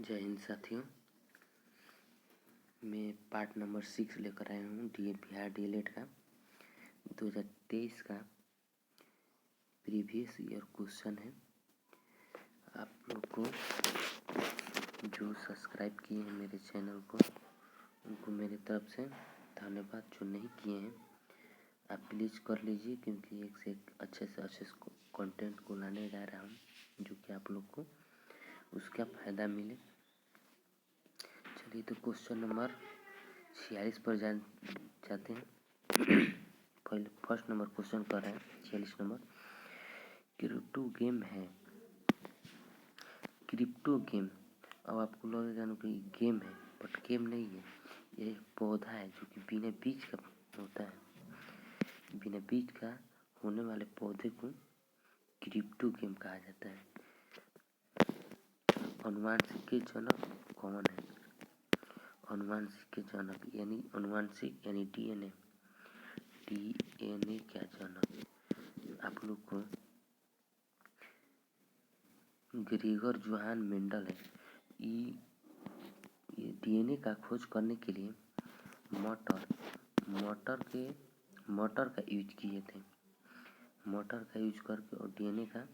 जय हिंद साथियों। मैं पार्ट नंबर 6 लेकर आया हूँ बिहार डीएलएड का 2023 का प्रीवियस ईयर क्वेश्चन है। आप लोग को जो सब्सक्राइब किए हैं मेरे चैनल को, उनको मेरी तरफ से धन्यवाद। जो नहीं किए हैं आप प्लीज़ कर लीजिए, क्योंकि एक से एक अच्छे से अच्छे कंटेंट को लाने जा रहा हूँ जो कि आप लोग को उसका फ़ायदा मिले। चलिए तो क्वेश्चन नंबर 46 पर जाते हैं। पहले फर्स्ट नंबर क्वेश्चन कर रहे हैं 46 नंबर। क्रिप्टो गेम है, क्रिप्टो गेम। अब आपको लगेगा ना कि गेम है, बट गेम नहीं है। ये एक पौधा है जो कि बिना बीज का होता है। बिना बीज का होने वाले पौधे को क्रिप्टो गेम कहा जाता है। अनुवांशिक के जनक कौन है? अनुवांशिक के जनक यानी अनुवांशिक यानी डीएनए का जनक आप लोग को ग्रेगर जोहान मेंडल है। ये डीएनए का खोज करने के लिए मटर का यूज किए थे। मटर का यूज करके और डीएनए का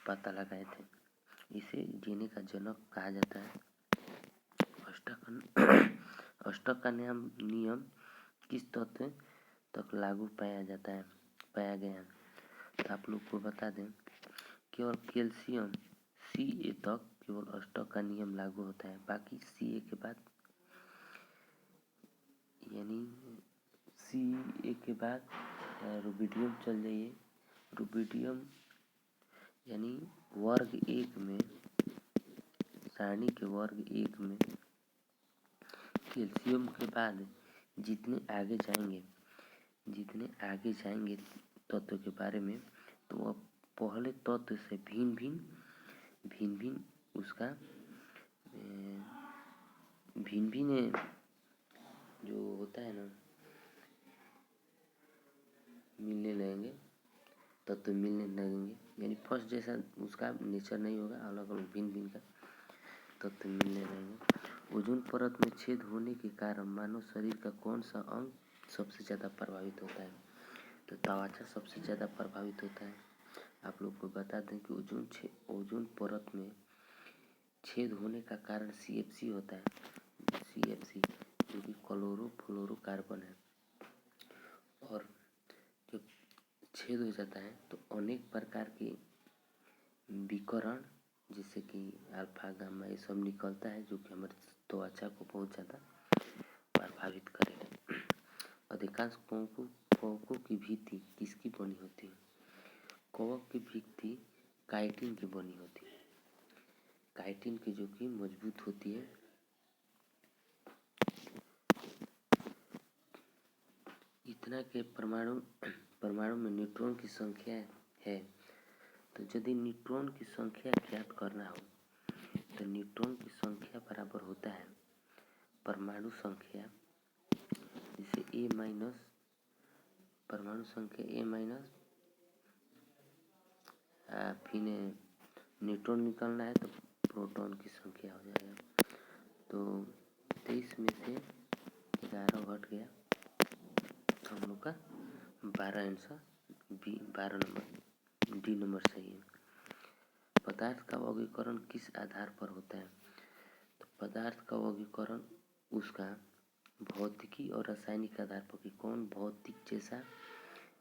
पता लगाए थे। इसे डीएनए का जनक कहा जाता है। अष्टक का नियम किस तथ्य तक लागू पाया गया? तो आप लोग को बता दें, केवल कैल्शियम Ca तक केवल अष्टक का नियम लागू होता है। बाकी Ca के बाद यानी Ca के बाद रुबिडियम चल जाइए। रुबिडियम यानी वर्ग एक में, सारणी के वर्ग एक में कैल्शियम के बाद जितने आगे जाएंगे तत्व के बारे में, तो वह पहले तत्व से भिन्न उसका भिन्न जो होता है ना, मिलने लगेंगे, तत्व मिलने लगेंगे। यानी फर्स्ट जैसा उसका नेचर नहीं होगा, अलग अलग भिन्न का तत्व मिलने लगेंगे। ओजोन परत में छेद होने के कारण मानव शरीर का कौन सा अंग सबसे ज़्यादा प्रभावित होता है? तो त्वचा सबसे ज़्यादा प्रभावित होता है। आप लोग को बता दें कि ओजोन परत में छेद होने का कारण CFC होता है। CFC जो कि क्लोरोफ्लोरोकार्बन है। और जब छेद हो जाता है तो अनेक प्रकार के विकिरण जैसे कि अल्फा गामा ये सब निकलता है, जो कि हमारे त्वचा को बहुत ज़्यादा प्रभावित करेगा। अधिकांश कवकों की भित्ति किसकी बनी होती है? कवक की भित्ति काइटिन की बनी होती है। काइटिन की, जो कि मजबूत होती है। इतना के परमाणु में न्यूट्रॉन की संख्या है। तो यदि न्यूट्रॉन की संख्या ज्ञात करना हो तो न्यूट्रॉन की संख्या बराबर होता है परमाणु संख्या, जैसे A- परमाणु संख्या A- फिर न्यूट्रॉन निकलना है तो प्रोटॉन की संख्या हो जाएगा। तो 23 में से 11 घट गया, तो हम लोग का 12 आंसर 12 नंबर डी नंबर सही है। पदार्थ का वर्गीकरण किस आधार पर होता है? तो पदार्थ का वर्गीकरण उसका भौतिकी और रासायनिक आधार पर, कि कौन भौतिक जैसा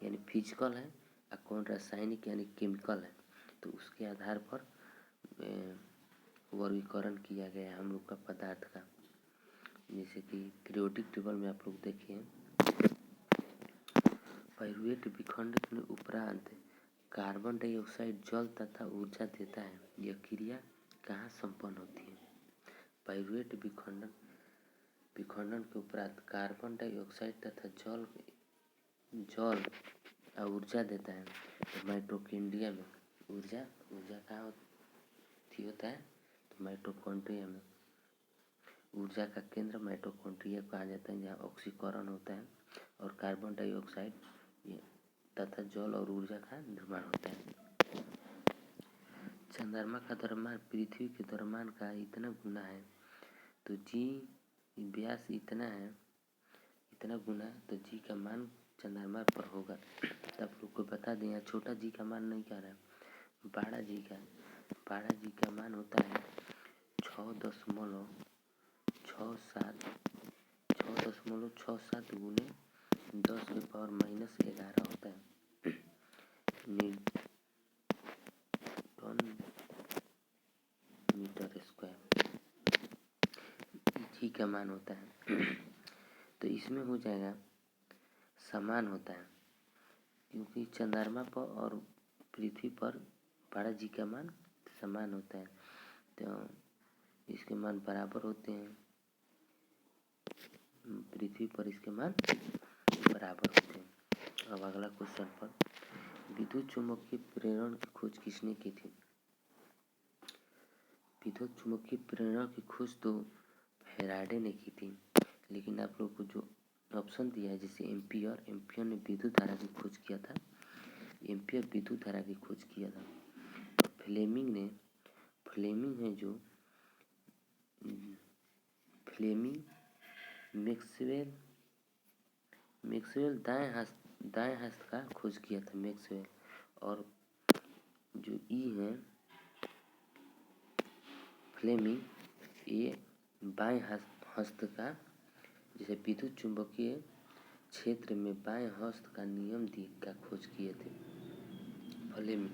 यानी फिजिकल है और कौन रासायनिक यानी केमिकल है, तो उसके आधार पर वर्गीकरण किया गया है हम लोग का पदार्थ का। जैसे कि पीरियोडिक टेबल में आप लोग देखिए, पाइरुवेट विखंडित में उपरांत कार्बन डाइऑक्साइड जल तथा ऊर्जा देता है। यह क्रिया कहाँ संपन्न होती है? पाइरुवेट विखंडन के उपरांत कार्बन डाइऑक्साइड तथा जल ऊर्जा देता है। तो माइटोकॉन्ड्रिया में ऊर्जा कहाँ होता है? तो माइटोकॉन्ड्रिया में ऊर्जा का केंद्र माइटोकॉन्ड्रिया कहा जाता है, जहाँ ऑक्सीकरण होता है और कार्बन डाइऑक्साइड तथा जल और ऊर्जा का निर्माण होता है। चंद्रमा का द्रव्यमान पृथ्वी के द्रव्यमान का इतना गुना है, तो जी व्यास इतना है, इतना गुना, तो जी का मान चंद्रमा पर होगा। तो आप लोग को बता दें, यहाँ छोटा जी का मान नहीं कह रहा है, बड़ा जी का मान होता है 6.67 गुने 10 के पावर -11 होता है न्यूटन मीटर स्क्वायर जी का मान होता है। तो इसमें हो जाएगा समान होता है, क्योंकि चंद्रमा पर और पृथ्वी पर बड़ा जी का मान समान होता है, तो इसके मान बराबर होते हैं। पृथ्वी पर इसके मान बराबर होते हैं। अब अगला क्वेश्चन पर, विद्युत चुम्बकीय प्रेरण की खोज किसने की थी? विद्युत चुम्बकीय प्रेरण की खोज तो फैराडे ने की थी, लेकिन आप लोग को जो ऑप्शन दिया है, जैसे एम्पियर ने विद्युत धारा की खोज किया था, एम्पियर विद्युत धारा की खोज किया था। तो फ्लेमिंग है जो मैक्सवेल दाएं हस्त का खोज किया था मैक्सवेल, और जो ई है फ्लेमिंग, ये बाएं हस्त का, जैसे विद्युत चुंबकीय क्षेत्र में बाएं हस्त का नियम का खोज किए थे फ्लेमिंग,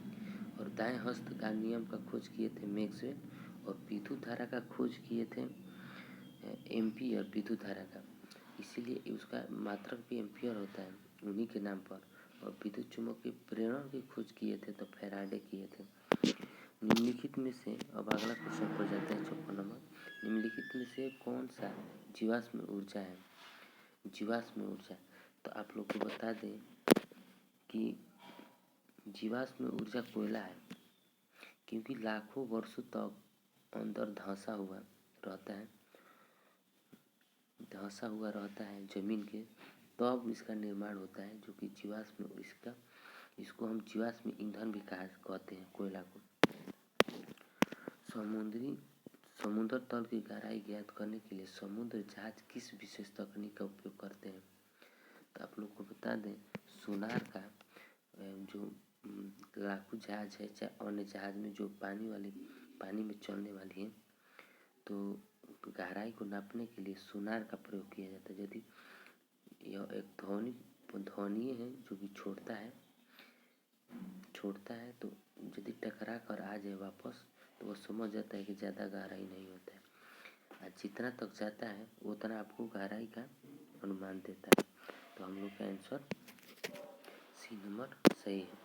और दाएं हस्त का नियम का खोज किए थे मैक्सवेल, और विद्युत धारा का खोज किए थे एम्पियर विद्युत धारा का, इसीलिए उसका मात्रक भी एम्पियर होता है उन्हीं के नाम पर। और विद्युत चुम्बकीय प्रेरण की खोज किए थे तो फैराडे किए थे। निम्नलिखित में से, अब अगला क्वेश्चन पर जाते हैं 54 नंबर, निम्नलिखित में से कौन सा जीवाश्म ऊर्जा है? जीवाश्म ऊर्जा, तो आप लोग को बता दें कि जीवाश्म ऊर्जा कोयला है, क्योंकि लाखों वर्षों तक अंदर धंसा हुआ रहता है जमीन के, तब इसका निर्माण होता है, जो कि जीवाश्म, इसको हम जीवाश्म ईंधन भी कहते हैं कोयला को। समुद्र तल की गहराई ज्ञात करने के लिए समुद्र जहाज किस विशेष तकनीक का उपयोग करते हैं? तो आप लोग को बता दें, सोनार का जो लड़ाकू जहाज है, चाहे अन्य जहाज में जो पानी में चलने वाली है, तो गहराई को नापने के लिए सोनार का प्रयोग किया जाता है। यदि यह एक ध्वनि है जो कि छोड़ता है, तो यदि टकरा कर आ जाए वापस, तो वो समझ जाता है कि ज़्यादा गहराई नहीं होता है, और जितना तक जाता है उतना आपको गहराई का अनुमान देता है। तो हम लोग का आंसर सी नंबर सही है।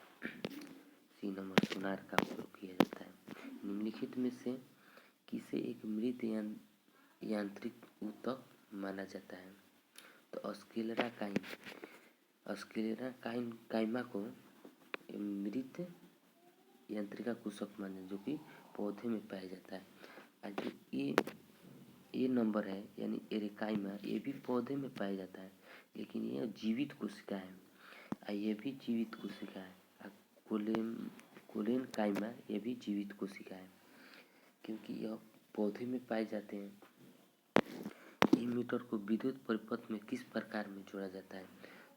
सी नंबर सोनार का उपयोग किया जाता है। निम्नलिखित में से किसे एक मृत यांत्रिक ऊतक माना जाता है? तो स्क्लेरा काइमा को मृत यांत्रिका कोशिका माना, जो कि पौधे में पाया जाता है। और जो ये नंबर है, यानी एरेकाइमा, ये भी पौधे में पाया जाता है, लेकिन ये जीवित कोशिका है, और ये भी जीवित कोशिका है। कोलेन काइमा, ये भी जीवित कोशिका है, क्योंकि यह पौधे में पाए जाते हैं। एमीटर को विद्युत परिपथ में किस प्रकार में जोड़ा जाता है?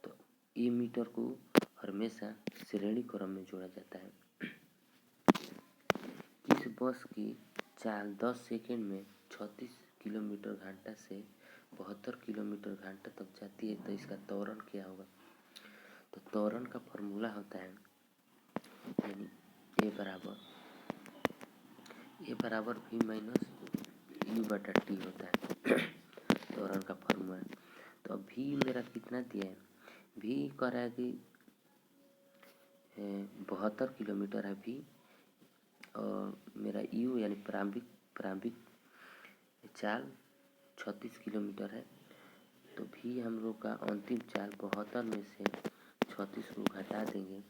तो एमीटर को हमेशा श्रेणी क्रम में जोड़ा जाता है। किस बस की चाल 10 सेकंड में 36 किलोमीटर घंटा से 72 किलोमीटर घंटा तक जाती है? तो इसका त्वरण क्या होगा? तो त्वरण का फॉर्मूला होता है, यानी ए बराबर v माइनस u बटा टी होता है त्वरण का फॉर्मूला। तो अब v मेरा कितना दिया है? v कह रहा है कि 72 किलोमीटर है v, और मेरा u यानी प्रारंभिक चाल 36 किलोमीटर है। तो v हम लोग का अंतिम चाल 72 में से 36 को घटा देंगे,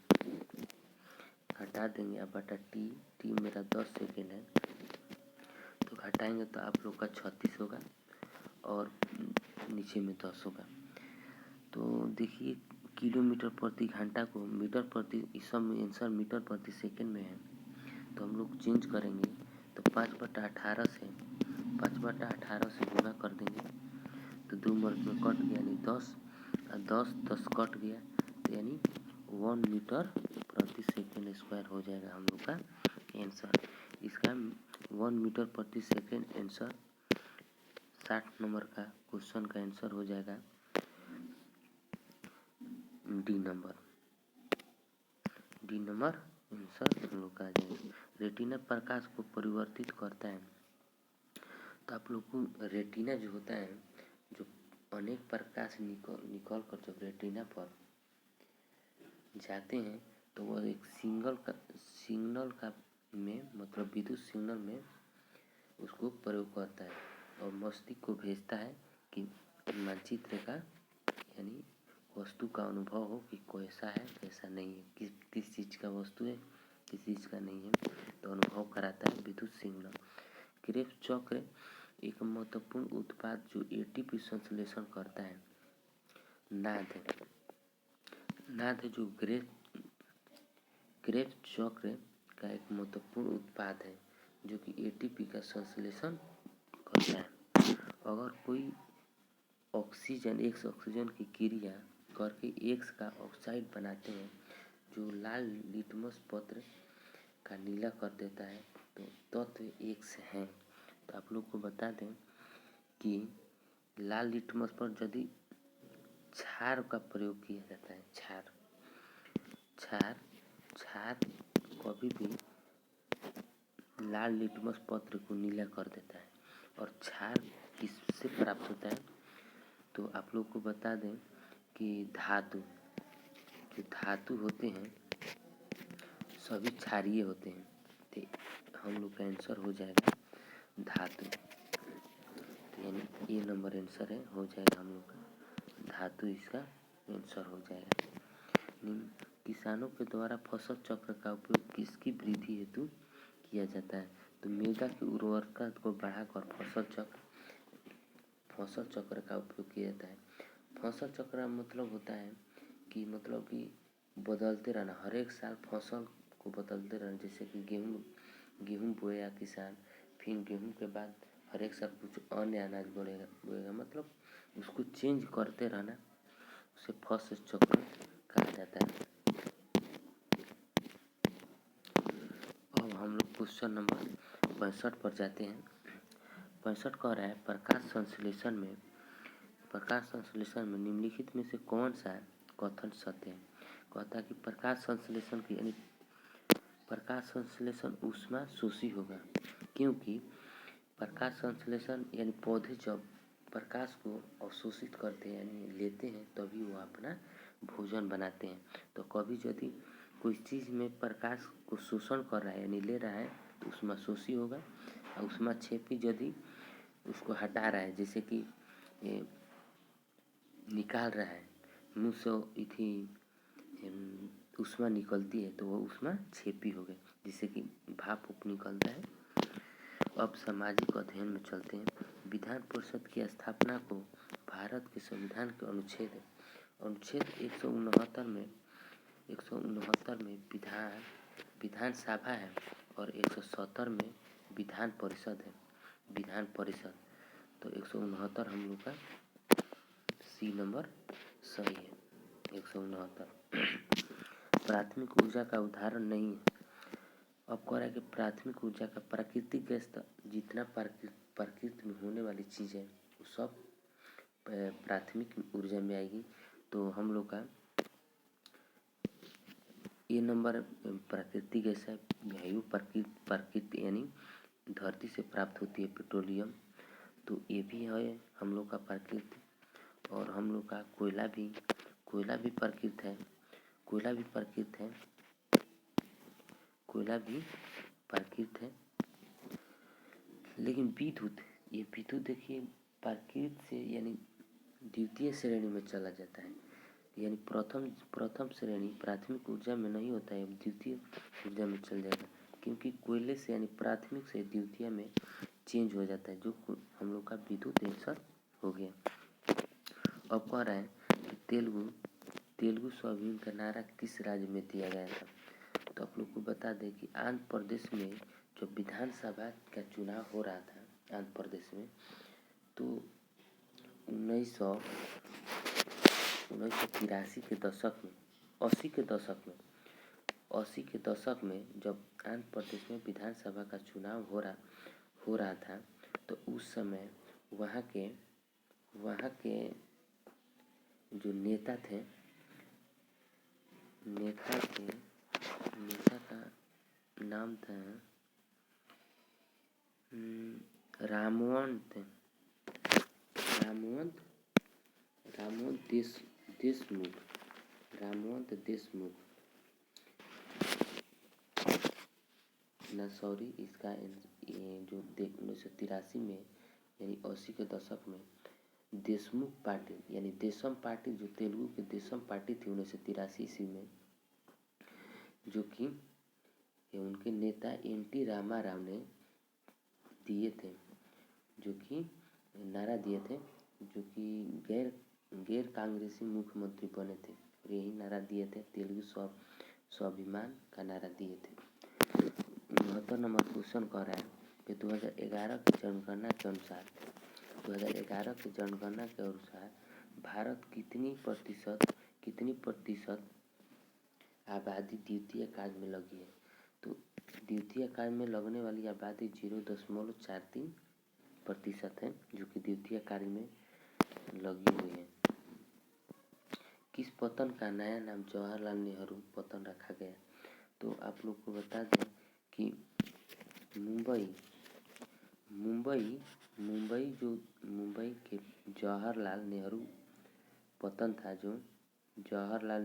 अब बटा टी मेरा 10 सेकेंड है, तो घटाएंगे तो आप लोग का 36 होगा, और नीचे में 10 होगा। तो देखिए, किलोमीटर प्रति घंटा को मीटर प्रति, इस सब में आंसर मीटर प्रति सेकंड में है, तो हम लोग चेंज करेंगे तो 5/18 से गुना कर देंगे तो 2 मिनट में कट गया, यानी 10 और 10 कट गया तो यानी 1 मीटर प्रति सेकेंड स्क्वायर हो जाएगा हम लोग का आंसर। इसका 1 मीटर प्रति सेकेंड आंसर 60 नंबर का क्वेश्चन का आंसर हो जाएगा डी नंबर आंसर हम लोग का आ जाएगा। रेटिना प्रकाश को परिवर्तित करता है। तो आप लोग को रेटिना जो होता है, जो अनेक प्रकाश निकल कर जब रेटिना पर जाते हैं तो वह एक सिग्नल का में मतलब विद्युत सिग्नल में उसको प्रयोग करता है और मस्तिष्क को भेजता है कि मानचित्र का यानी वस्तु का अनुभव हो कि कैसा है कैसा नहीं है, किस चीज़ का वस्तु है किस चीज़ का नहीं है, तो अनुभव कराता है विद्युत सिग्नल। क्रेब्स चक्र एक महत्वपूर्ण उत्पाद जो एटीपी संश्लेषण करता है। नाद जो क्रेब्स चक्र का एक महत्वपूर्ण उत्पाद है जो कि एटीपी का संश्लेषण करता है। अगर कोई ऑक्सीजन की क्रिया करके X का ऑक्साइड बनाते हैं जो लाल लिटमस पत्र का नीला कर देता है तो तत्व X है। तो आप लोग को बता दें कि लाल लिटमस पर यदि क्षार का प्रयोग किया जाता है, क्षार कभी भी लाल लिटमस पत्र को नीला कर देता है। और क्षार किससे प्राप्त होता है तो आप लोग को बता दें कि जो धातु होते हैं सभी क्षारीय होते हैं, तो हम लोग का आंसर हो जाएगा धातु। तो यानी ये नंबर आंसर है हो जाएगा हम लोग का धातु, इसका आंसर हो जाएगा। किसानों के द्वारा फसल चक्र का उपयोग किसकी वृद्धि हेतु किया जाता है तो मृदा की उर्वरता को बढ़ाकर फसल चक्र का उपयोग किया जाता है। फसल चक्र का मतलब होता है कि बदलते रहना, हर एक साल फसल को बदलते रहना। जैसे कि गेहूँ बोया किसान, फिर गेहूँ के बाद हर एक साल कुछ अन्य अनाज बोएगा मतलब उसको चेंज करते रहना, उसे फसल चक्र कहा जाता है। अब हम लोग क्वेश्चन नंबर 65 पर जाते हैं। 65 कह रहा है प्रकाश संश्लेषण में निम्नलिखित में से कौन सा कथन सत्य है। कहता है कि प्रकाश संश्लेषण ऊष्मा शोषी होगा, क्योंकि प्रकाश संश्लेषण यानी पौधे जब प्रकाश को अवशोषित करते हैं यानी लेते हैं तभी वो अपना भोजन बनाते हैं। तो कभी यदि कोई चीज़ में प्रकाश को शोषण कर रहा है यानी ले रहा है तो ऊष्मा शोषी होगा, और ऊष्मा क्षेपी यदि उसको हटा रहा है, जैसे कि निकाल रहा है मुँह से ऊष्मा निकलती है तो वो ऊष्मा क्षेपी हो गई, जिससे कि भाप निकलता है। अब सामाजिक अध्ययन में चलते हैं। विधान परिषद की स्थापना को भारत के संविधान के अनुच्छेद 169 में विधानसभा है और 170 में विधान परिषद है। तो 169 हम लोग का सी नंबर सही है, 169। प्राथमिक ऊर्जा का उदाहरण नहीं है। अब कह रहा है कि प्राथमिक ऊर्जा का प्राकृतिक गैस जितना प्रकृति में होने वाली चीज़ है वो सब प्राथमिक ऊर्जा में आएगी। तो हम लोग का ये नंबर प्राकृतिक गैस है। वायु प्रकृति यानी धरती से प्राप्त होती है पेट्रोलियम, तो ये भी है हम लोग का प्रकृति। और हम लोग का कोयला भी प्रकृति है। लेकिन विद्युत देखिए प्रकृति से यानी द्वितीय श्रेणी में चला जाता है, यानी प्रथम श्रेणी प्राथमिक ऊर्जा में नहीं होता है, द्वितीय ऊर्जा में चल जाएगा, क्योंकि कोयले से यानी प्राथमिक से द्वितीय में चेंज हो जाता है, जो हम लोग का विद्युत आंसर हो गया। अब कह रहा है कि तेलुगु स्वाभिमान का नारा किस राज्य में दिया गया था तो आप लोग को बता दें कि आंध्र प्रदेश में जो विधानसभा का चुनाव हो रहा था आंध्र प्रदेश में, तो 1983 के दशक में 80 के दशक में जब आंध्र प्रदेश में विधानसभा का चुनाव हो रहा था, तो उस समय वहाँ के जो नेता का नाम था रामवंत देशमुख ना, सॉरी, इसका जो 1983 में यानी 80 के दशक में देशमुख पार्टी यानी देशम पार्टी, जो तेलुगु की देशम पार्टी थी 1983 ईस्वी में, जो कि उनके नेता एन.टी. रामाराव ने दिए थे, जो कि नारा दिए थे, जो कि गैर कांग्रेसी मुख्यमंत्री बने थे और यही नारा दिए थे, तेलुगु स्वाभिमान का नारा दिए थे। 69 नंबर क्वेश्चन कह रहा है कि 2011 की जनगणना के अनुसार भारत कितनी प्रतिशत आबादी द्वितीय कार्य में लगी है। तो द्वितीय कार्य में लगने वाली आबादी 0.43% है, जो कि द्वितीय कार्य में लगी हुई है। किस पतन का नया नाम जवाहरलाल नेहरू पतन रखा गया। तो आप लोग को बता दें कि मुंबई के जवाहरलाल नेहरू पतन था, जो जवाहरलाल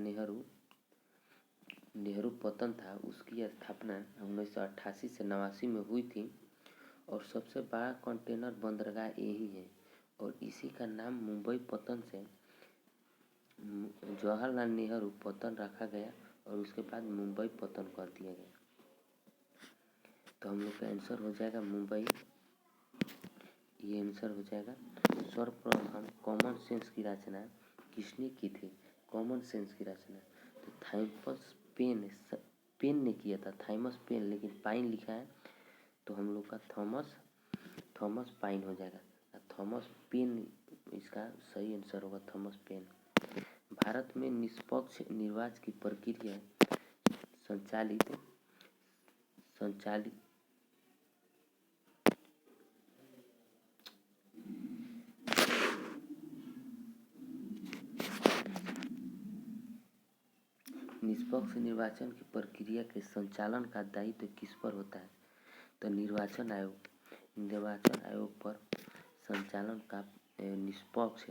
नेहरू पतन था, उसकी स्थापना 1988 से 89 में हुई थी और सबसे बड़ा कंटेनर बंदरगाह यही है और इसी का नाम मुंबई पतन से जवाहरलाल नेहरू पतन रखा गया और उसके बाद मुंबई पतन कर दिया गया। तो हम लोग का आंसर हो जाएगा मुंबई, ये आंसर हो जाएगा। सर्वप्रथम कॉमन सेंस की रचना किसने की थी। कॉमन सेंस की रचना तो थॉमस पेन ने किया था, थॉमस पेन, लेकिन पाइन लिखा है तो हम लोग का थॉमस पाइन हो जाएगा। थॉमस पेन इसका सही आंसर होगा, थॉमस पेन। भारत में निष्पक्ष निर्वाचन की प्रक्रिया संचालित निष्पक्ष निर्वाचन की प्रक्रिया के संचालन का दायित्व किस पर होता है। तो निर्वाचन आयोग पर संचालन का निष्पक्ष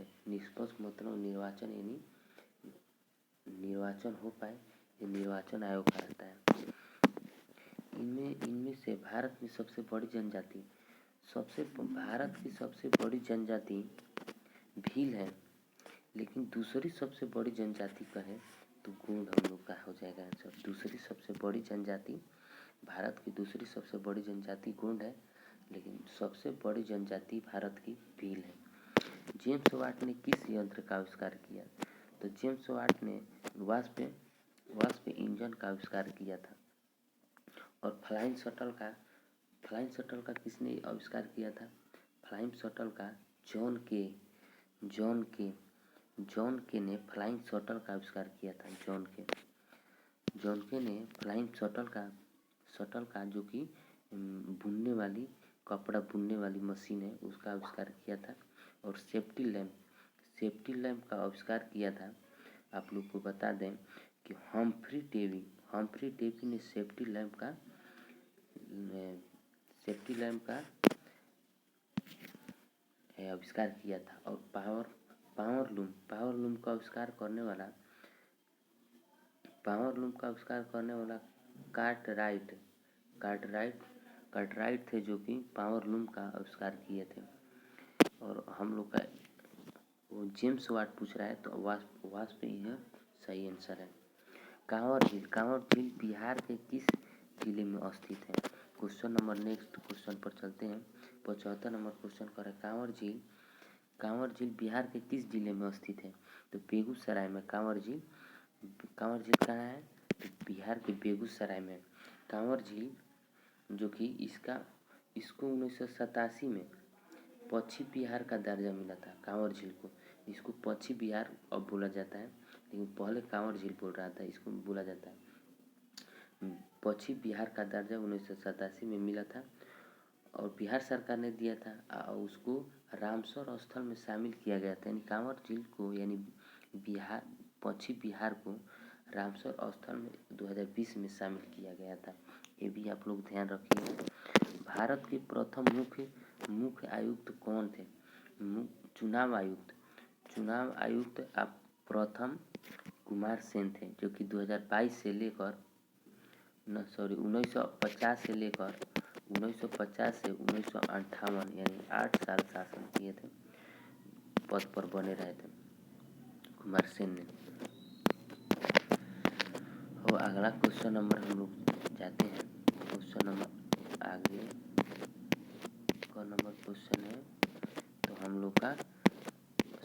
मतलब निर्वाचन यानी निर्वाचन हो पाए, ये निर्वाचन आयोग का रहता है। इनमें से भारत की सबसे बड़ी जनजाति भील है, लेकिन दूसरी सबसे बड़ी जनजाति कहे तो गोंड हम लोग का हो जाएगा आंसर। दूसरी सबसे बड़ी जनजाति, भारत की दूसरी सबसे बड़ी जनजाति गोंड है, लेकिन सबसे बड़ी जनजाति भारत की भील है। जेम्स वाट ने किस यंत्र का आविष्कार किया। तो जेम्स वाट ने वाष्प इंजन का आविष्कार किया था। और फ्लाइंग शटल का किसने आविष्कार किया था। फ्लाइंग शटल का जॉन के ने फ्लाइंग शटल का आविष्कार किया था। जॉन के ने फ्लाइंग शटल का जो कि कपड़ा बुनने वाली मशीन है, उसका आविष्कार किया था। और सेफ्टी लैम्प का आविष्कार किया था। आप लोग को बता दें कि हम्फ्री डेवी ने सेफ्टी लैम्प का आविष्कार किया था। और पावर लूम का आविष्कार करने वाला कार्टराइट थे, जो कि पावर लूम का आविष्कार किए थे। और हम लोग का वो जेम्स वाट पूछ रहा है, तो वाष्प इंजन सही आंसर है। कांवर झील बिहार के किस जिले में स्थित है। क्वेश्चन नंबर नेक्स्ट क्वेश्चन पर चलते हैं। 75 नंबर क्वेश्चन कर है कांवर झील बिहार के किस जिले में स्थित है। तो बेगूसराय में कांवर झील कहाँ है, तो बिहार के बेगूसराय में कांवर झील, जो कि इसको 1987 में पश्चिम बिहार का दर्जा मिला था कांवर झील को। इसको पश्चिम बिहार अब बोला जाता है, लेकिन पहले कांवर झील बोल रहा था, इसको बोला जाता है। पश्चिम बिहार का दर्जा 1987 में मिला था और बिहार सरकार ने दिया था और उसको रामसर स्थल में शामिल किया गया था। यानी कांवर झील को, यानी पश्चिम बिहार को रामसर स्थल में 2020 में शामिल किया गया था। ये भी आप लोग ध्यान रखिए। भारत के प्रथम मुख्य आयुक्त कौन थे? चुनाव आयुक्त आप प्रथम कुमार सेन थे, जो कि 2022 से लेकर 1950 से लेकर 1950 से 1958 यानी 8 साल शासन किए थे, पद पर बने रहे थे कुमार सेन ने। और अगला क्वेश्चन नंबर हम लोग जाते हैं। क्वेश्चन नंबर आगे का नंबर क्वेश्चन है, तो हम लोग का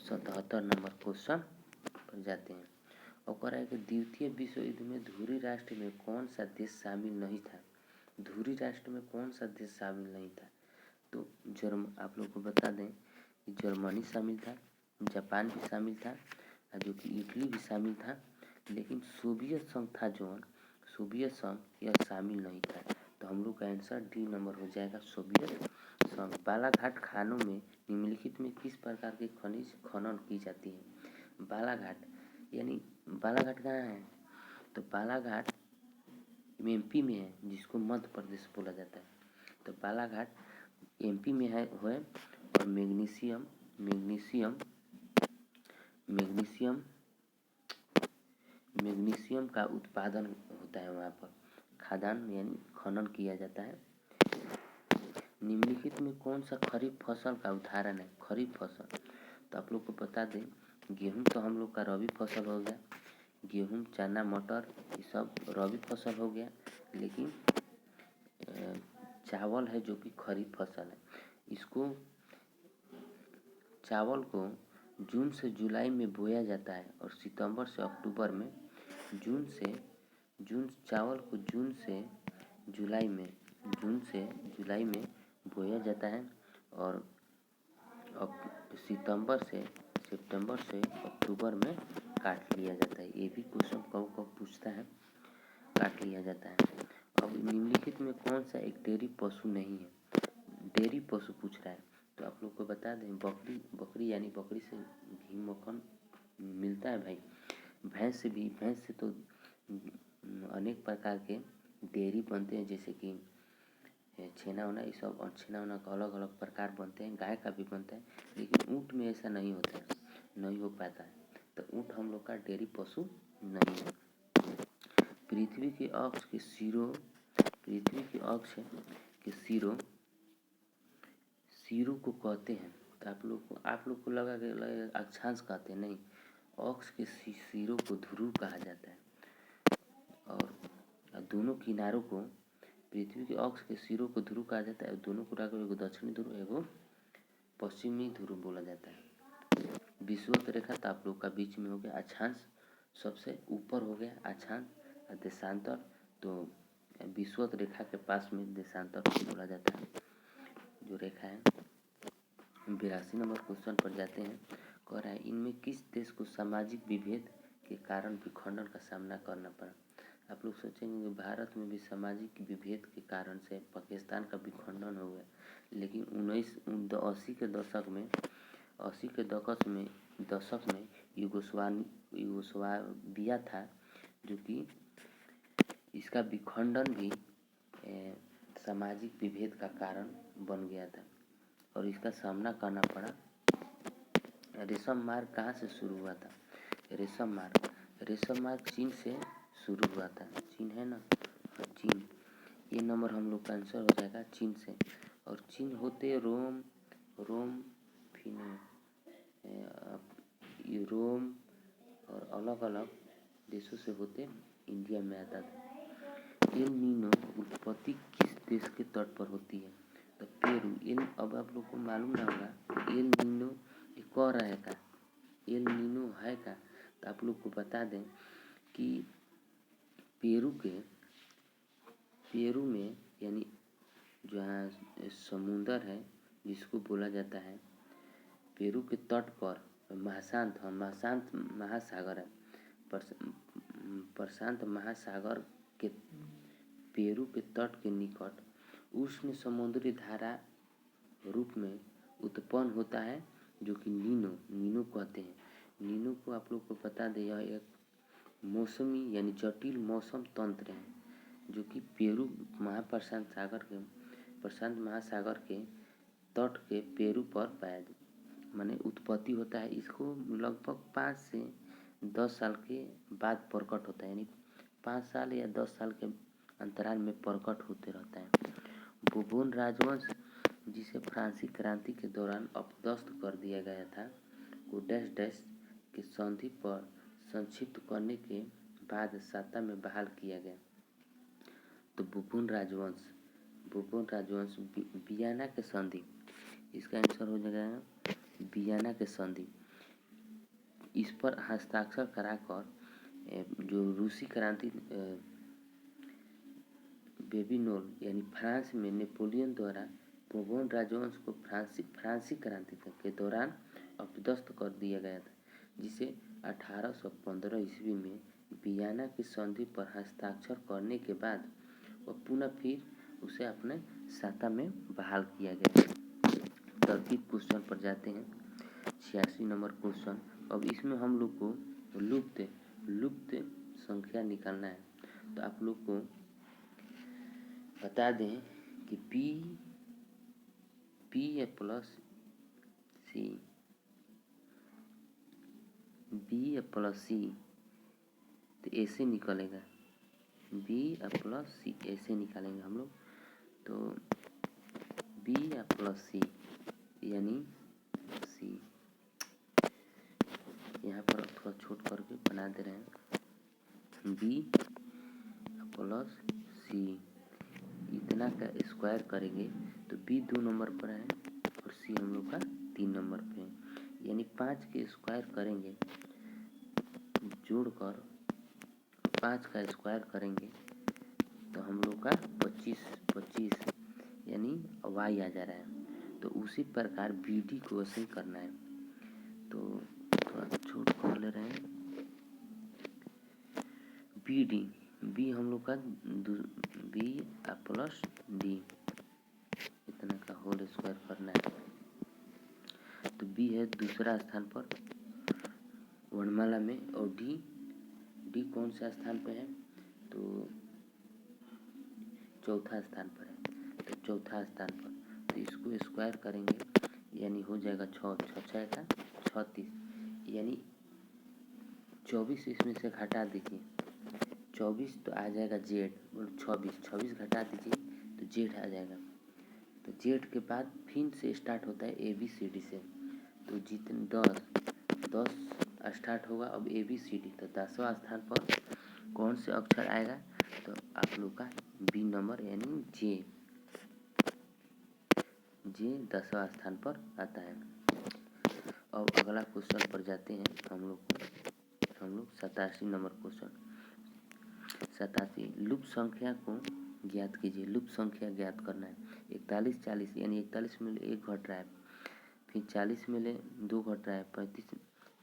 77 नंबर क्वेश्चन पर जाते हैं। और कह रहा है कि द्वितीय विश्व युद्ध में धुरी राष्ट्र में कौन सा देश शामिल नहीं था? धुरी राष्ट्र में कौन सा देश शामिल नहीं था? तो आप लोग को बता दें कि जर्मनी शामिल था, जापान भी शामिल था, जो कि इटली भी शामिल था, लेकिन सोवियत संघ था सोवियत संघ यह शामिल नहीं था। तो हम लोग का आंसर डी नंबर हो जाएगा, सोवियत संघ। बालाघाट खानों में निम्नलिखित में किस प्रकार के खनिज खनन की जाती है? बालाघाट कहाँ है? तो बालाघाट एमपी में है, जिसको मध्य प्रदेश बोला जाता है। तो बालाघाट एमपी में है और मैग्नीशियम का उत्पादन होता है वहाँ पर। खादान यानी खनन किया जाता है। निम्नलिखित में कौन सा खरीफ फसल का उदाहरण है? खरीफ फसल, तो आप लोग को बता दें, गेहूं तो हम लोग का रबी फसल हो गया। गेहूं, चना, मटर ये सब रबी फसल हो गया, लेकिन चावल है जो कि खरीफ फसल है। चावल को जून से जुलाई में बोया जाता है और सितंबर से अक्टूबर में। चावल को जून से जुलाई में बोया जाता है और सितंबर से अक्टूबर में काट लिया जाता है। ये भी क्वेश्चन कब पूछता है, काट लिया जाता है। अब निम्नलिखित में कौन सा एक डेयरी पशु नहीं है? डेयरी पशु पूछ रहा है, तो आप लोग को बता दें, बकरी यानी बकरी से घी मक्खन मिलता है भाई। भैंस से तो अनेक प्रकार के डेयरी बनते हैं, जैसे कि छेना उना, ये सब, और छेना उना का अलग अलग प्रकार बनते हैं। गाय का भी बनता है, लेकिन ऊँट में ऐसा नहीं होता है, नहीं हो पाता है। तो ऊँट हम लोग का डेयरी पशु नहीं है। पृथ्वी के अक्ष के सिरों को कहते हैं, तो आप लोग को लगा अक्षांश कहते हैं, नहीं, अक्ष के सिरों को ध्रुव कहा जाता है। और दोनों किनारों को, पृथ्वी के अक्ष के सिरों को ध्रुव कहा जाता है, दोनों को एगो दक्षिणी ध्रुव, एगो पश्चिमी ध्रुव बोला जाता है। विषुवत रेखा तो आप लोग का बीच में हो गया। अक्षांश सबसे ऊपर हो गया अक्षांश। देशांतर तो विषुवत रेखा के पास में देशांतर बोला जाता है, जो रेखा है। 82 नंबर क्वेश्चन पर जाते हैं। कह रहा है, इनमें किस देश को सामाजिक विभेद के कारण विखंडन का सामना करना पड़ा? आप लोग सोचेंगे कि भारत में भी सामाजिक विभेद के कारण से पाकिस्तान का विखंडन हो गया, लेकिन 1980 के दशक में यूगोस्लाविया था, जो कि इसका विखंडन भी सामाजिक विभेद का कारण बन गया था और इसका सामना करना पड़ा। रेशम मार्ग कहाँ से शुरू हुआ था? रेशम मार्ग चीन से शुरू हुआ था। चीन है ना, चीन। ये नंबर हम लोग का आंसर हो जाएगा चीन से। और चीन होते रोम और अलग अलग देशों से होते इंडिया में आता था। एल नीनो उत्पत्ति किस देश के तट पर होती है? तो पेरू। अब आप लोग को मालूम ना होगा एल नीनो ये कह रहा है का, एल नीनो है का, तो आप लोग को बता दें कि पेरू में यानी जहाँ समुंदर है जिसको बोला जाता है पेरू के तट पर महाशांत महासागर है। प्रशांत महासागर के पेरू के तट के निकट उष्ण समुद्री धारा रूप में उत्पन्न होता है जो कि नीनो कहते हैं। नीनो को आप लोग को बता दें, यह एक मौसमी यानी जटिल मौसम तंत्र है जो कि पेरू प्रशांत महासागर के तट के पेरू पर माने उत्पत्ति होता है। इसको लगभग 5 से 10 साल के बाद प्रकट होता है, यानी 5 साल या 10 साल के अंतराल में प्रकट होते रहता है। बोबोन राजवंश जिसे फ्रांसीसी क्रांति के दौरान अपदस्थ कर दिया गया था को डैश डैश की संधि पर संक्षिप्त करने के बाद सत्ता में बहाल किया गया। तो बोबोन राजवंश वियना के संधि, इसका आंसर हो जाएगा वियना के संधि। इस पर हस्ताक्षर कराकर जो रूसी क्रांति बेबीलोन यानी फ्रांस में नेपोलियन द्वारा बोबोन राजवंश को फ्रांसीसी क्रांति के दौरान अपदस्थ कर दिया गया था, जिसे 1815 ईस्वी में वियना की संधि पर हस्ताक्षर करने के बाद वह पुनः फिर उसे अपने सत्ता में बहाल किया गया। तरकीब क्वेश्चन पर जाते हैं। 86 नंबर क्वेश्चन। अब इसमें हम लोग को लुप्त संख्या निकालना है। तो आप लोग को बता दें कि P प्लस C तो ऐसे निकलेगा, B प्लस C ऐसे निकालेंगे हम लोग। तो B प्लस C यानी C, यहाँ पर थोड़ा छोट करके बना दे रहे हैं। B प्लस C इतना का स्क्वायर करेंगे तो B 2 नंबर पर है और C हम लोग का 3 नंबर पे है, यानी 5 के स्क्वायर करेंगे, जोड़कर 5 का स्क्वायर करेंगे तो हम लोग का 25 यानी y आ जा रहा है। तो उसी प्रकार BD को वैसे ही करना है। तो थोड़ा छोट कर ले रहे हैं। B हम लोग का B प्लस D इतना का होल स्क्वायर करना है। तो B है दूसरा स्थान पर वर्णमाला में और D कौन सा स्थान पे है? तो चौथा स्थान पर है। तो चौथा स्थान पर तो इसको स्क्वायर करेंगे यानी हो जाएगा 6 का 36 यानी 24 इसमें से घटा दीजिए, 24 तो आ जाएगा Z, 26 घटा दीजिए तो Z आ जाएगा। तो Z के बाद फिर से स्टार्ट होता है ABCD से, तो जितने 10 स्टार्ट होगा अब ABCD, तो 10वां स्थान पर कौन से अक्षर आएगा? तो आप लोग का B नंबर यानी J 10वां स्थान पर आता है। अब अगला क्वेश्चन पर जाते हैं हम लोग 87 नंबर क्वेश्चन। 87 लुप्त संख्या को ज्ञात कीजिए। लुप्त संख्या ज्ञात करना है। 41 40 यानी 41 में 1 घट रहा है, फिर 40 में 2 घट रहा है, 35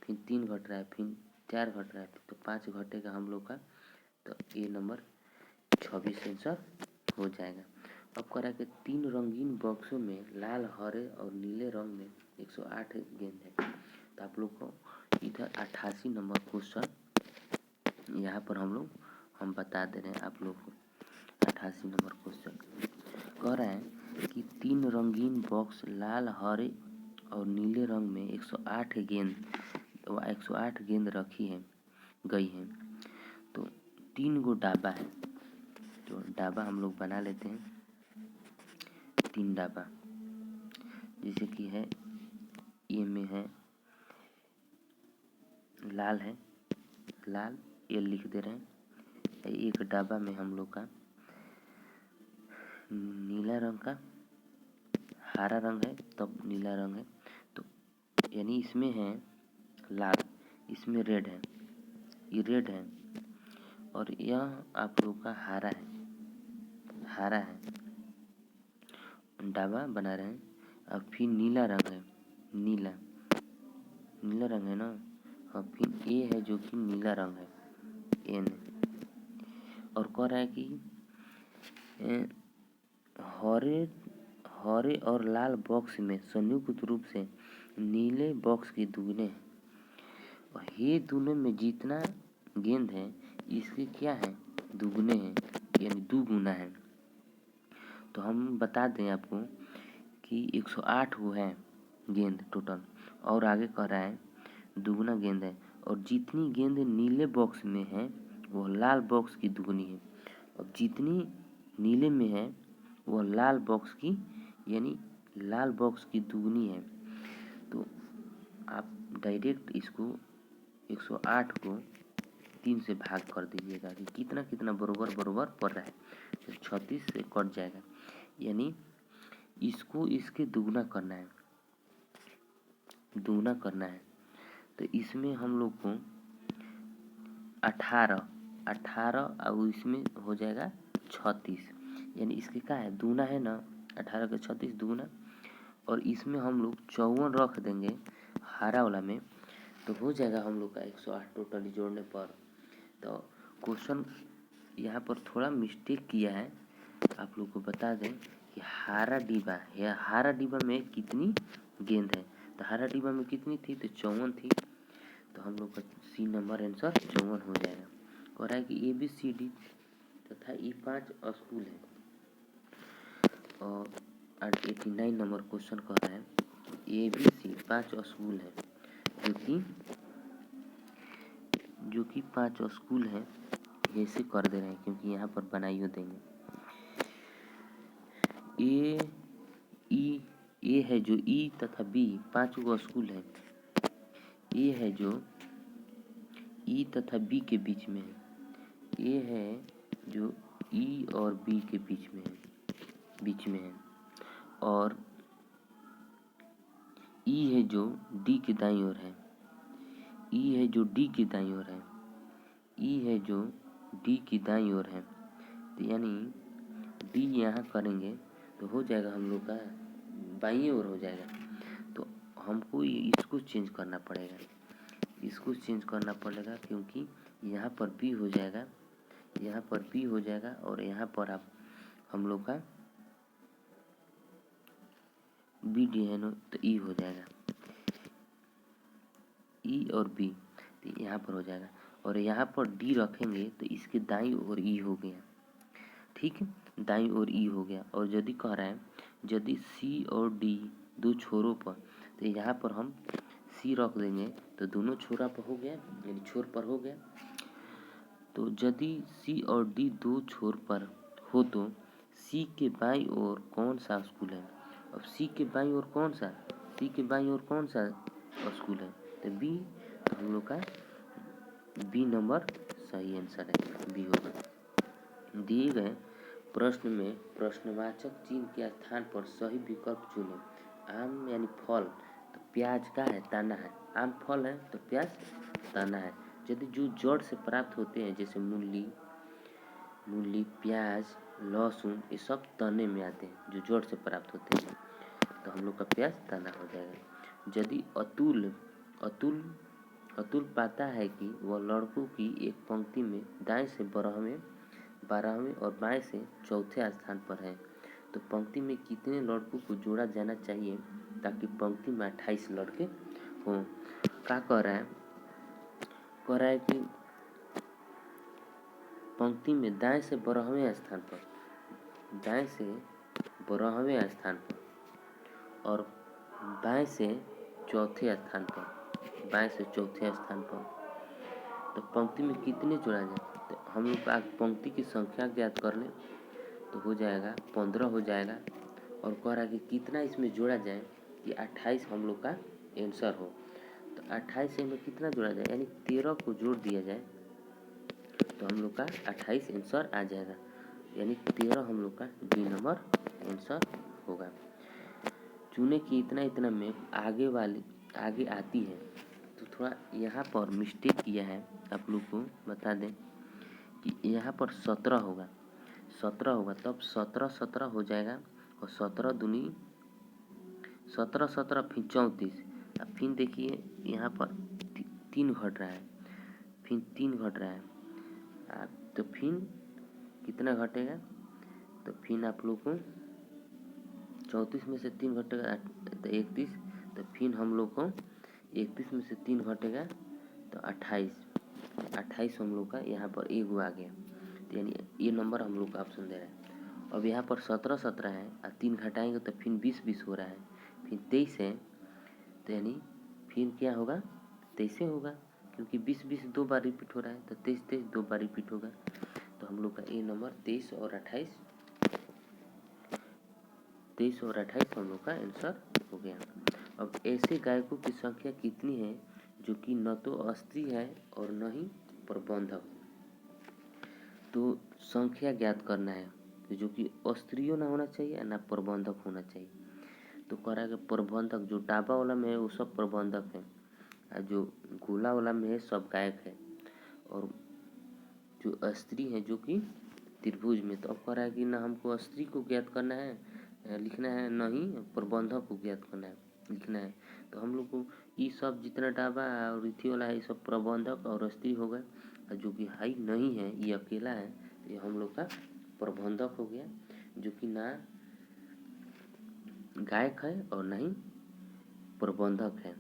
फिर 3 घट रहा है, फिर 4 घट रहा है, तो 5 घटेगा हम लोग का। तो ये नंबर 26 आंसर हो जाएगा। अब करा के 3 रंगीन बॉक्सों में लाल हरे और नीले रंग में 108 गेंद है। तो आप लोग को इधर 88 नंबर क्वेश्चन यहाँ पर हम बता दे रहे हैं आप लोग को। 88 नंबर क्वेश्चन कह रहे हैं कि 3 रंगीन बॉक्स लाल हरे और नीले रंग में 108 गेंद रखी गई हैं। तो 3 गो डाबा है, तो डाबा हम लोग बना लेते हैं। 3 डाबा जैसे कि है, ये में है लाल ये लिख दे रहे हैं। एक डाबा में हम लोग का नीला रंग का, हरा रंग है तब नीला रंग है, तो यानी इसमें है लाल, इसमें रेड है, ये रेड है और यह आप लोग का हरा है, डाबा बना रहे हैं। अब फिर नीला रंग है, नीला रंग है ना। अब फिर ए है जो कि नीला रंग है, एन। और कह रहा है कि हरे और लाल बॉक्स में संयुक्त रूप से नीले बॉक्स के दुगने हैं, और ये दोनों में जितना गेंद है इसके क्या है, दुगने हैं, यानी 2 गुना है। तो हम बता दें आपको कि 108 वो है गेंद टोटल, और आगे कह रहा है दुगना गेंद है, और जितनी गेंद नीले बॉक्स में है वो लाल बॉक्स की दुगनी है। अब जितनी नीले में है वो लाल बॉक्स की, यानी लाल बॉक्स की दुगनी है। तो आप डायरेक्ट इसको 108 को 3 से भाग कर दीजिएगा कि कितना कितना बराबर पड़ रहा है, तो 36 से कट जाएगा, यानी इसको इसके दुगना करना है। तो इसमें हम लोग को 18 और इसमें हो जाएगा 36, यानी इसके क्या है, दूना है ना, 18 का 36 दूना, और इसमें हम लोग 54 रख देंगे हरा वाला में, तो हो जाएगा हम लोग का 108 टोटली जोड़ने पर। तो क्वेश्चन यहाँ पर थोड़ा मिस्टेक किया है, आप लोग को बता दें कि हरा डिब्बा में कितनी गेंद है, तो हरा डिब्बा में कितनी थी, तो 54 थी। तो हम लोग का सी नंबर आंसर 54 हो जाएगा। और है कि ABCD तथा ये 5 स्कूल है। और 89 नंबर क्वेश्चन कह रहा है ABC 5 स्कूल है, जो कि 5 स्कूल है, ऐसे कर दे रहे हैं क्योंकि यहाँ पर बनाइयो देंगे। ए है जो E तथा B 5 गो स्कूल है। ए है जो E तथा B के बीच में है, ए है जो E और B के बीच में है, और E है जो D के दाईं ओर है, E है जो D के दाईं ओर है, E है जो D की दाईं ओर है। तो यानी D यहाँ करेंगे तो हो जाएगा हम लोग का बाईं ओर हो जाएगा। तो हमको इसको चेंज करना पड़ेगा, क्योंकि यहाँ पर B हो जाएगा, यहाँ पर B हो जाएगा, और यहाँ पर आप हम लोग का BD है ना, तो E हो जाएगा, E और B, तो यहाँ पर हो जाएगा। और यहाँ पर D रखेंगे तो इसके दाईं ओर E हो गया, ठीक है, दाईं ओर E हो गया। और यदि कह रहा है यदि C और D 2 छोरों पर, तो यहाँ पर हम C रख देंगे तो दोनों छोरा पर हो गया, यानी छोर पर हो गया। तो यदि C और D 2 छोर पर हो तो C के बाईं ओर कौन सा स्कूल है। अब C के बाईं ओर कौन सा स्कूल है, तो B। तो हम लोग का B नंबर सही आंसर है, B होगा। दिए गए प्रश्न में प्रश्नवाचक चिन्ह के स्थान पर सही विकल्प चुनें। आम यानी फल, तो प्याज का है, ताना है, आम फल है तो प्याज ताना है। यदि जो जड़ से प्राप्त होते हैं जैसे मूली, प्याज, लहसुन, ये सब तने में आते हैं, जो जड़ से प्राप्त होते हैं, तो हम लोग का प्याज ताना हो जाएगा। यदि अतुल पाता है कि वह लड़कों की एक पंक्ति में दाएं से 12वें और बाएं से चौथे स्थान पर है, तो पंक्ति में कितने लड़कों को जोड़ा जाना चाहिए ताकि पंक्ति में 28 लड़के हों। क्या कह रहा है कि पंक्ति में दाएं से 12वें स्थान पर और बाएं से चौथे स्थान पर, तो पंक्ति में कितने जोड़ा जाए, तो हम लोग का पंक्ति की संख्या ज्ञात कर लें तो हो जाएगा 15 हो जाएगा। और कह रहा है कि कितना इसमें जोड़ा जाए कि 28 हम लोग का आंसर हो, तो 28 में कितना जोड़ा जाए, यानी 13 को जोड़ दिया जाए तो हम लोग का 28 आंसर आ जाएगा, यानी 13 हम लोग का D नंबर आंसर होगा। चुने की इतना में आगे आती है, तो थोड़ा यहाँ पर मिस्टेक किया है, आप लोग को बता दें यहाँ पर 17 होगा, 17 होगा, तब 17 17 हो जाएगा और 17 दूनी 17 17 फिर 34। अब फिर देखिए यहाँ पर 3 घट रहा है, फिर 3 घट रहा है, तो फिर कितना घटेगा, तो फिर आप लोग को 34 में से 3 घटेगा तो 31, तो फिर हम लोग को 31 में से 3 घटेगा तो 28 हम लोग का यहाँ पर एक आ गया। तो यानी ये नंबर हम लोग का ऑप्शन दे रहा है। अब यहाँ पर 17 17 है और 3 घटाएंगे तो फिर 20 20 हो रहा है, फिर 23 है, तो यानी फिर क्या होगा, 23 होगा, क्योंकि 20 20 दो बार रिपीट हो रहा है, तो 23 23 दो बार रिपीट होगा। तो हम लोग का ये नंबर 23 और 28 हम लोग का आंसर हो गया। अब ऐसे गायकों की संख्या कितनी है जो कि न तो स्त्री है और न ही प्रबंधक। तो संख्या ज्ञात करना है, तो जो कि स्त्रियों ना होना चाहिए ना प्रबंधक होना चाहिए। तो कह रहा है कि प्रबंधक जो डाबा वाला में है वो सब प्रबंधक है, और जो गोला वाला में है सब गायक है, और जो स्त्री है जो कि त्रिभुज में। तो अब कह रहा है कि ना हमको स्त्री को ज्ञात करना है लिखना है, न ही प्रबंधक को ज्ञात करना है लिखना है। तो हम लोग को ये सब जितना डाबा और रिथी वाला है ये सब प्रबंधक और स्त्री हो गए, और जो कि हाई नहीं है ये अकेला है, तो ये हम लोग का प्रबंधक हो गया, जो कि ना गायक है और ना ही प्रबंधक है।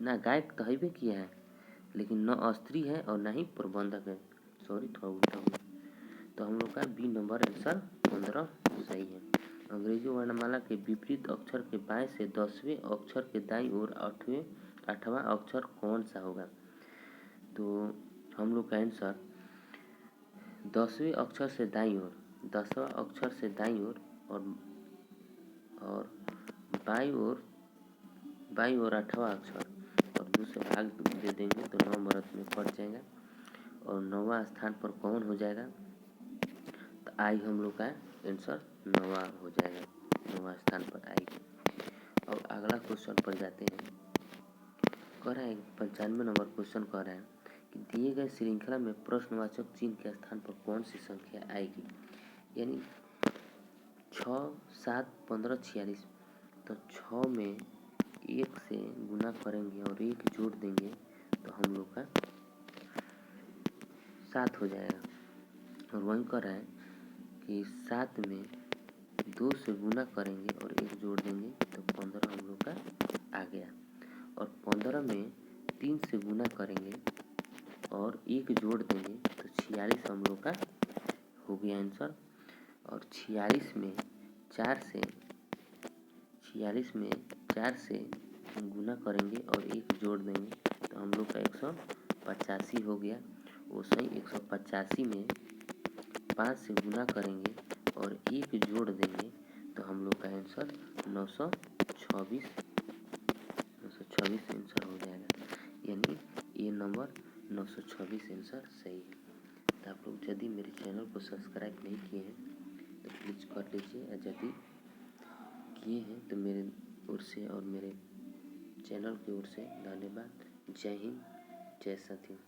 ना गायक तो है भी किया है, लेकिन न स्त्री है और ना ही प्रबंधक है, सॉरी थोड़ा उल्टा हुआ। तो हम लोग का बी नंबर आंसर 15 सही है। अंग्रेजी वर्णमाला के विपरीत अक्षर के बाएं से 10वें अक्षर के दाईं ओर 8वां अक्षर कौन सा होगा। तो हम लोग का आंसर 10वें अक्षर से दाईं ओर, 10वां अक्षर से दाईं ओर और बाईं ओर 8वां अक्षर और दूसरे भाग दे देंगे तो 9 मरद में पड़ जाएगा, और 9वां स्थान पर कौन हो जाएगा, तो आई हम लोग का आंसर 9वां हो जाएगा, 9वां स्थान पर आई। और अगला क्वेश्चन पर जाते हैं। कह रहा है 95 नंबर क्वेश्चन कह रहा है कि दिए गए श्रृंखला में प्रश्नवाचक चिन्ह के स्थान पर कौन सी संख्या आएगी। यानी 6 7 15 46, तो 6 में 1 से गुना करेंगे और 1 जोड़ देंगे तो हम लोग का 7 हो जाएगा। और वहीं कह रहा है कि 7 में 2 से गुना करेंगे और 1 जोड़ देंगे तो 15 हम लोग का आ गया। और 15 में 3 से गुना करेंगे और 1 जोड़ देंगे तो 46 हम लोग का हो गया आंसर। और 46 में 4 से गुना करेंगे और 1 जोड़ देंगे तो हम लोग का 185 हो गया। वो सही 185 में 5 से गुना करेंगे और 1 जोड़ देंगे तो हम लोग का आंसर 926 आंसर हो जाएगा। यानी ये नंबर 926 आंसर सही है। तो आप लोग यदि मेरे चैनल को सब्सक्राइब नहीं किए हैं तो प्लीज़ कर लीजिए, और यदि किए हैं तो मेरे ओर से और मेरे चैनल की ओर से धन्यवाद। जय हिंद, जय साथी।